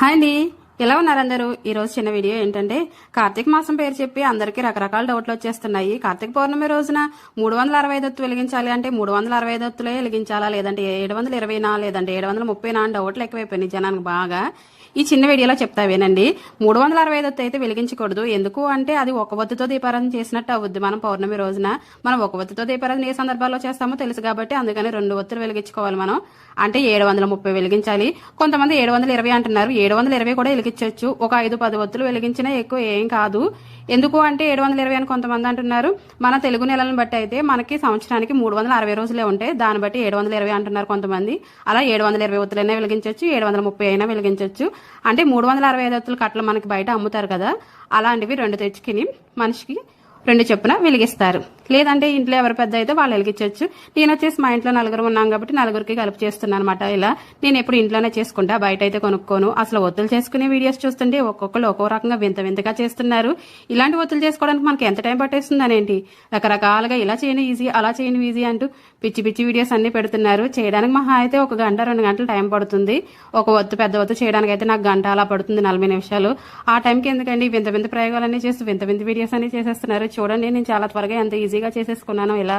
Hi అండి, ఎలా ఉన్నారు అందరూ? ఈ రోజు చిన్న వీడియో ఏంటంటే, కార్తీక మాసం పేరు చెప్పి అందరికీ రకరకాల డౌట్లు వచ్చేస్తున్నాయి. కార్తీక పౌర్ణమి రోజున 365 ఒత్తు వెలిగించాలి అంటే 365 ఒత్తులే వెలిగించాలా, లేదంటే 720 లేదంటే 730 అని డౌట్లు ఎక్కువైపోయినాయి జనానికి బాగా. ఈ చిన్న వీడియోలో చెప్తా వినండి. 365 ఒత్తు అయితే వెలిగించకూడదు. ఎందుకు అంటే అది ఒక ఒత్తుతో దీపారాధన చేసినట్టు అవుద్ది. మనం పౌర్ణమి రోజున మనం ఒక ఒత్తుతో దీపారాధన ఏ సందర్భాల్లో చేస్తామో తెలుసు కాబట్టి అందుకని 2 ఒత్తులు వెలిగించుకోవాలి మనం. అంటే 730 వెలిగించాలి. కొంతమంది 720 అంటున్నారు. 720 కూడా వెలిగించవచ్చు. ఒక 5-10 ఒత్తులు వెలిగించినా ఎక్కువ ఏం కాదు. ఎందుకు అంటే 720 అని కొంతమంది అంటున్నారు. మన తెలుగు నెలలను బట్టి అయితే మనకి సంవత్సరానికి 360 రోజులే ఉంటాయి. దాన్ని బట్టి 720 అంటున్నారు కొంతమంది. అలా 720 ఒత్తులైనా వెలిగించవచ్చు, 730 అయినా వెలిగించవచ్చు. అంటే 365 ఒత్తులు కట్టలు మనకి బయట అమ్ముతారు కదా, అలాంటివి 2 తెచ్చుకుని మనిషికి 2 చొప్పున వెలిగిస్తారు. లేదంటే ఇంట్లో ఎవరు పెద్ద అయితే వాళ్ళు వెలిగించవచ్చు. నేను వచ్చేసి మా ఇంట్లో 4 ఉన్నాం కాబట్టి 4కి కలిపి చేస్తున్నాను అనమాట. ఇలా నేను ఎప్పుడు ఇంట్లోనే చేసుకుంటా, బయట అయితే కొనుక్కోను. అసలు ఒత్తులు చేసుకునే వీడియోస్ చూస్తుంటే ఒక్కొక్కరు ఒక్కో రకంగా వింత వింతగా చేస్తున్నారు. ఇలాంటి ఒత్తులు చేసుకోవడానికి మనకి ఎంత టైం పట్టేస్తుంది అనేంటి, రకరకాలుగా ఇలా చేయని ఈజీ, అలా చేయని ఈజీ అంటూ పిచ్చి పిచ్చి వీడియోస్ అన్ని పెడుతున్నారు. చేయడానికి మహా అయితే 1 గంట 2 గంటలు టైం పడుతుంది. ఒక ఒత్తు పెద్ద ఒత్తు చేయడానికి అయితే నాకు గంట అలా పడుతుంది, 40 నిమిషాలు. ఆ టైంకి ఎందుకండి వింత వింత ప్రయోగాలన్నీ చేస్తూ వింత వింత వీడియోస్ అన్ని చేసేస్తున్నారు. చూడండి, నేను చాలా త్వరగా ఎంత ఈజీగా చేసేసుకున్నాను ఇలా.